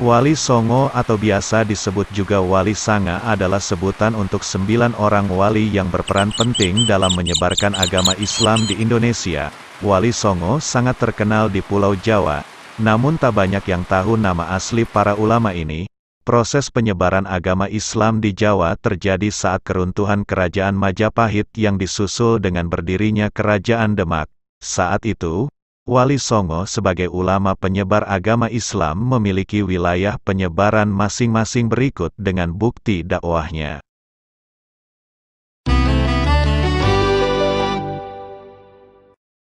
Wali Songo atau biasa disebut juga Wali Sanga adalah sebutan untuk 9 orang wali yang berperan penting dalam menyebarkan agama Islam di Indonesia. Wali Songo sangat terkenal di Pulau Jawa, namun tak banyak yang tahu nama asli para ulama ini. Proses penyebaran agama Islam di Jawa terjadi saat keruntuhan Kerajaan Majapahit yang disusul dengan berdirinya Kerajaan Demak. Saat itu, Wali Songo sebagai ulama penyebar agama Islam memiliki wilayah penyebaran masing-masing berikut dengan bukti dakwahnya.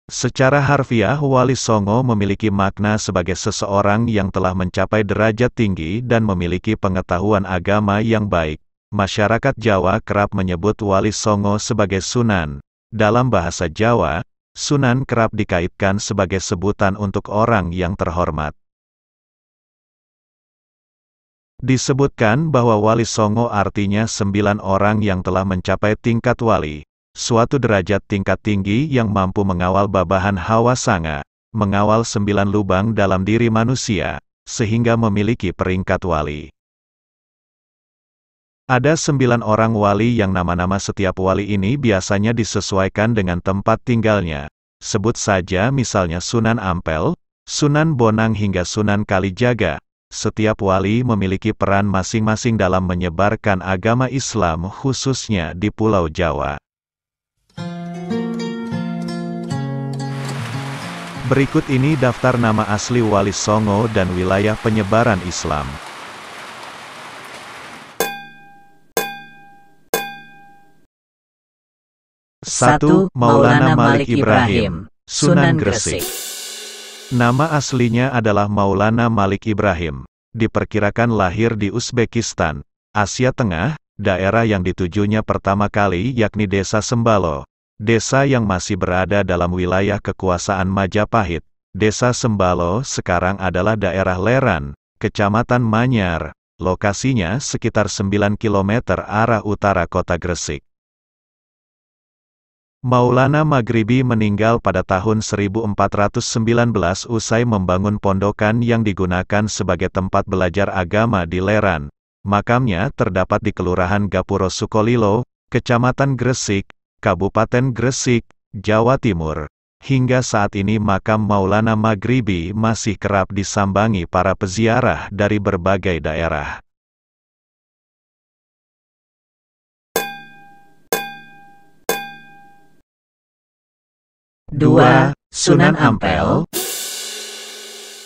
Secara harfiah, Wali Songo memiliki makna sebagai seseorang yang telah mencapai derajat tinggi dan memiliki pengetahuan agama yang baik. Masyarakat Jawa kerap menyebut Wali Songo sebagai Sunan. Dalam bahasa Jawa, Sunan kerap dikaitkan sebagai sebutan untuk orang yang terhormat. Disebutkan bahwa Wali Songo artinya 9 orang yang telah mencapai tingkat wali. Suatu derajat tingkat tinggi yang mampu mengawal babahan hawa sanga, mengawal 9 lubang dalam diri manusia, sehingga memiliki peringkat wali. Ada 9 orang wali yang nama-nama setiap wali ini biasanya disesuaikan dengan tempat tinggalnya. Sebut saja misalnya Sunan Ampel, Sunan Bonang hingga Sunan Kalijaga. Setiap wali memiliki peran masing-masing dalam menyebarkan agama Islam khususnya di Pulau Jawa. Berikut ini daftar nama asli Wali Songo dan wilayah penyebaran Islam. Satu, Maulana Malik Ibrahim, Sunan Gresik. Nama aslinya adalah Maulana Malik Ibrahim. Diperkirakan lahir di Uzbekistan, Asia Tengah. Daerah yang ditujunya pertama kali yakni Desa Sembalo. Desa yang masih berada dalam wilayah kekuasaan Majapahit. Desa Sembalo sekarang adalah daerah Leran, Kecamatan Manyar. Lokasinya sekitar 9 km arah utara kota Gresik. Maulana Maghribi meninggal pada tahun 1419 usai membangun pondokan yang digunakan sebagai tempat belajar agama di Leran. Makamnya terdapat di Kelurahan Gapuro Sukolilo, Kecamatan Gresik, Kabupaten Gresik, Jawa Timur. Hingga saat ini makam Maulana Maghribi masih kerap disambangi para peziarah dari berbagai daerah. Dua, Sunan Ampel.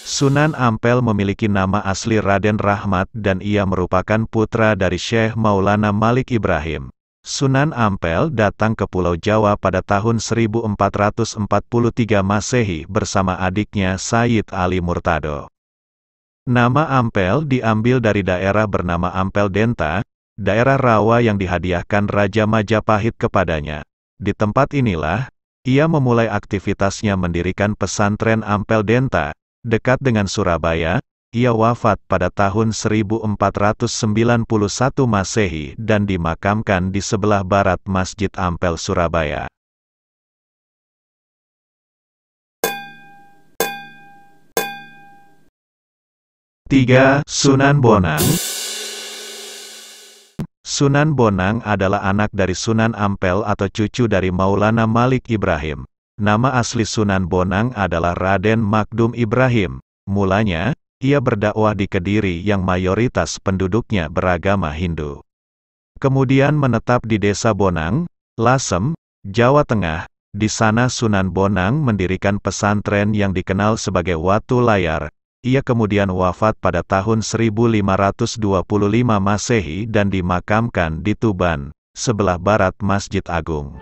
Sunan Ampel memiliki nama asli Raden Rahmat dan ia merupakan putra dari Syekh Maulana Malik Ibrahim. Sunan Ampel datang ke Pulau Jawa pada tahun 1443 Masehi bersama adiknya Sayyid Ali Murtado. Nama Ampel diambil dari daerah bernama Ampel Denta, daerah rawa yang dihadiahkan Raja Majapahit kepadanya. Di tempat inilah, ia memulai aktivitasnya mendirikan pesantren Ampel Denta, dekat dengan Surabaya. Ia wafat pada tahun 1491 Masehi dan dimakamkan di sebelah barat Masjid Ampel Surabaya. Tiga, Sunan Bonang. Sunan Bonang adalah anak dari Sunan Ampel atau cucu dari Maulana Malik Ibrahim. Nama asli Sunan Bonang adalah Raden Makdum Ibrahim. Mulanya, ia berdakwah di Kediri yang mayoritas penduduknya beragama Hindu. Kemudian menetap di Desa Bonang, Lasem, Jawa Tengah. Di sana Sunan Bonang mendirikan pesantren yang dikenal sebagai Watu Layar. Ia kemudian wafat pada tahun 1525 Masehi dan dimakamkan di Tuban, sebelah barat Masjid Agung.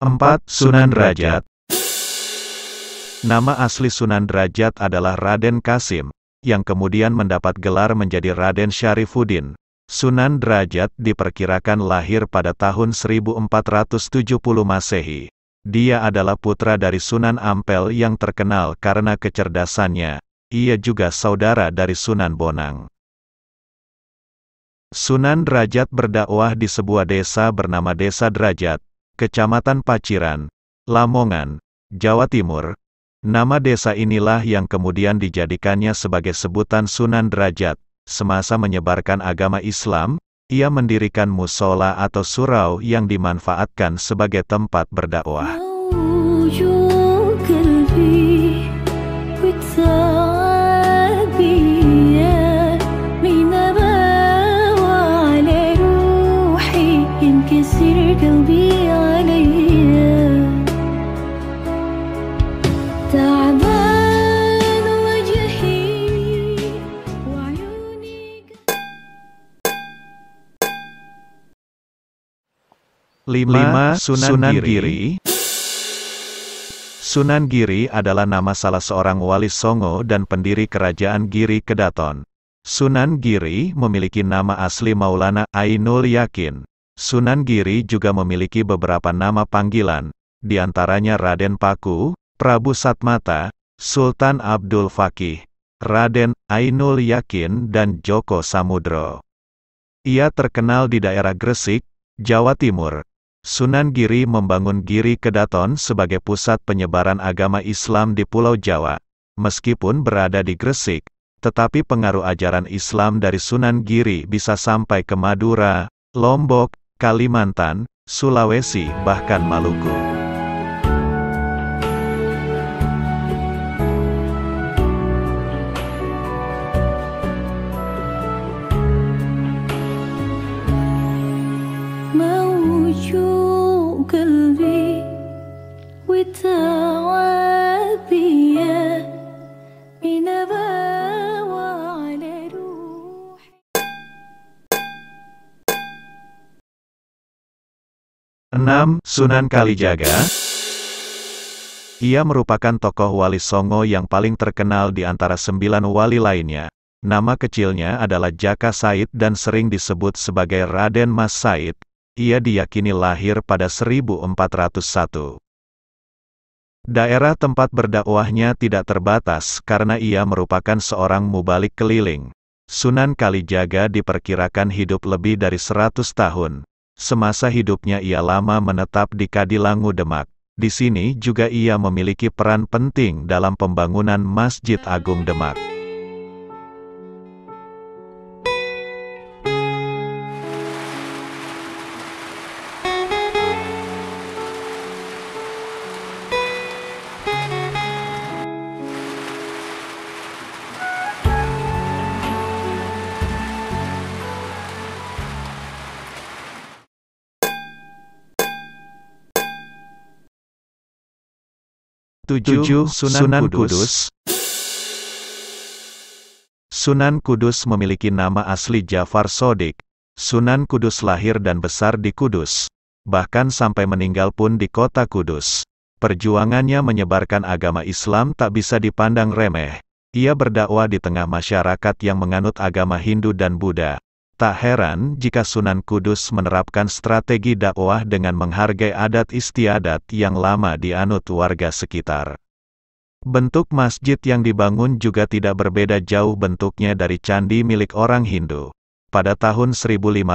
Empat, Sunan Derajat. Nama asli Sunan Derajat adalah Raden Kasim. yang kemudian mendapat gelar menjadi Raden Syarifuddin. Sunan Derajat diperkirakan lahir pada tahun 1470 Masehi. Dia adalah putra dari Sunan Ampel yang terkenal karena kecerdasannya. Ia juga saudara dari Sunan Bonang. Sunan Derajat berdakwah di sebuah desa bernama Desa Derajat, Kecamatan Paciran, Lamongan, Jawa Timur. Nama desa inilah yang kemudian dijadikannya sebagai sebutan Sunan Derajat. Semasa menyebarkan agama Islam, ia mendirikan musola atau surau yang dimanfaatkan sebagai tempat berdakwah. Sunan Giri. Sunan Giri adalah nama salah seorang wali Songo dan pendiri kerajaan Giri Kedaton. Sunan Giri memiliki nama asli Maulana Ainul Yakin. Sunan Giri juga memiliki beberapa nama panggilan, di antaranya Raden Paku, Prabu Satmata, Sultan Abdul Fakih, Raden Ainul Yakin dan Joko Samudro. Ia terkenal di daerah Gresik, Jawa Timur. Sunan Giri membangun Giri Kedaton sebagai pusat penyebaran agama Islam di Pulau Jawa. Meskipun berada di Gresik, tetapi pengaruh ajaran Islam dari Sunan Giri bisa sampai ke Madura, Lombok, Kalimantan, Sulawesi, bahkan Maluku. Sunan Kalijaga. Ia merupakan tokoh wali Songo yang paling terkenal di antara 9 wali lainnya. Nama kecilnya adalah Jaka Said dan sering disebut sebagai Raden Mas Said. Ia diyakini lahir pada 1401. Daerah tempat berdakwahnya tidak terbatas karena ia merupakan seorang mubalik keliling. Sunan Kalijaga diperkirakan hidup lebih dari 100 tahun. Semasa hidupnya ia lama menetap di Kadilangu Demak. Di sini juga ia memiliki peran penting dalam pembangunan Masjid Agung Demak. Sunan Kudus. Sunan Kudus memiliki nama asli Jafar Sodik. Sunan Kudus lahir dan besar di Kudus. Bahkan sampai meninggal pun di kota Kudus. Perjuangannya menyebarkan agama Islam tak bisa dipandang remeh. Ia berdakwah di tengah masyarakat yang menganut agama Hindu dan Buddha. Tak heran jika Sunan Kudus menerapkan strategi dakwah dengan menghargai adat istiadat yang lama dianut warga sekitar. Bentuk masjid yang dibangun juga tidak berbeda jauh bentuknya dari candi milik orang Hindu. Pada tahun 1550,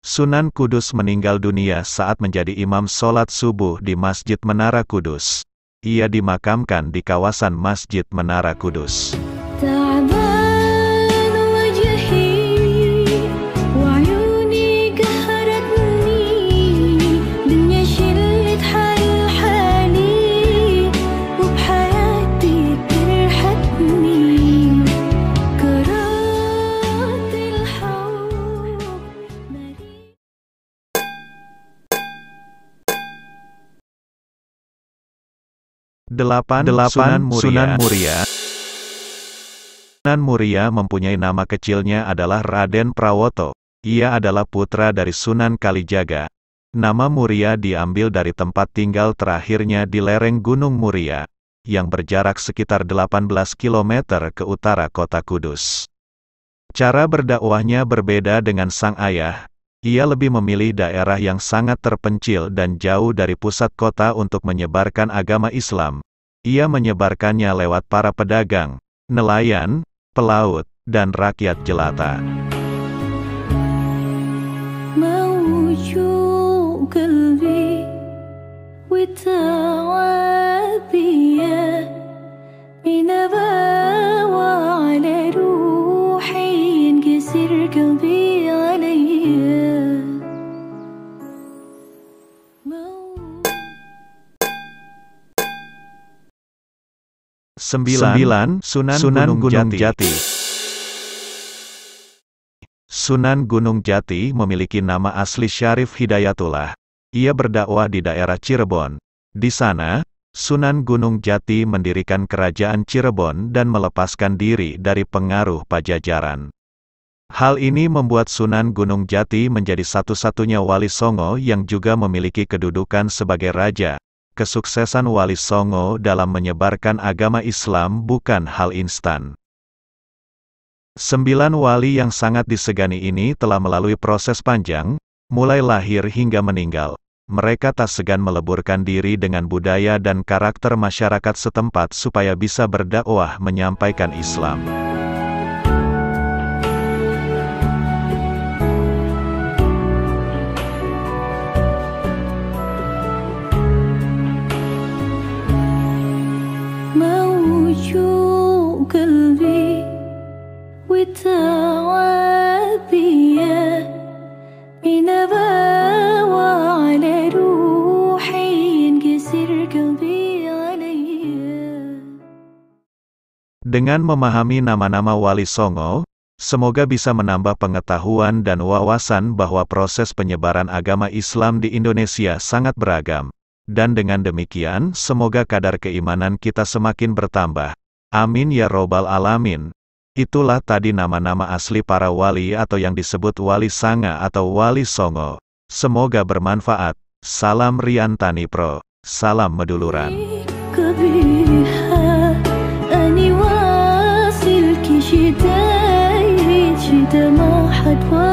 Sunan Kudus meninggal dunia saat menjadi imam sholat subuh di Masjid Menara Kudus. Ia dimakamkan di kawasan Masjid Menara Kudus. Sunan Muria. Sunan Muria mempunyai nama kecilnya adalah Raden Prawoto. Ia adalah putra dari Sunan Kalijaga. Nama Muria diambil dari tempat tinggal terakhirnya di lereng Gunung Muria. yang berjarak sekitar 18 km ke utara kota Kudus. Cara berdakwahnya berbeda dengan sang ayah. Ia lebih memilih daerah yang sangat terpencil dan jauh dari pusat kota untuk menyebarkan agama Islam. Ia menyebarkannya lewat para pedagang, nelayan, pelaut, dan rakyat jelata. Sembilan, Sunan Gunung Jati. Sunan Gunung Jati memiliki nama asli Syarif Hidayatullah. Ia berdakwah di daerah Cirebon. Di sana, Sunan Gunung Jati mendirikan kerajaan Cirebon dan melepaskan diri dari pengaruh Pajajaran. Hal ini membuat Sunan Gunung Jati menjadi satu-satunya Wali Songo yang juga memiliki kedudukan sebagai raja. Kesuksesan Wali Songo dalam menyebarkan agama Islam bukan hal instan. 9 wali yang sangat disegani ini telah melalui proses panjang, mulai lahir hingga meninggal. Mereka tak segan meleburkan diri dengan budaya dan karakter masyarakat setempat supaya bisa berdakwah menyampaikan Islam. Dengan memahami nama-nama Wali Songo, semoga bisa menambah pengetahuan dan wawasan bahwa proses penyebaran agama Islam di Indonesia sangat beragam. Dan dengan demikian, semoga kadar keimanan kita semakin bertambah. Amin ya robbal alamin. Itulah tadi nama-nama asli para wali atau yang disebut Wali Sanga atau Wali Songo. Semoga bermanfaat. Salam Riantani Pro. Salam Meduluran. شتاء ما حد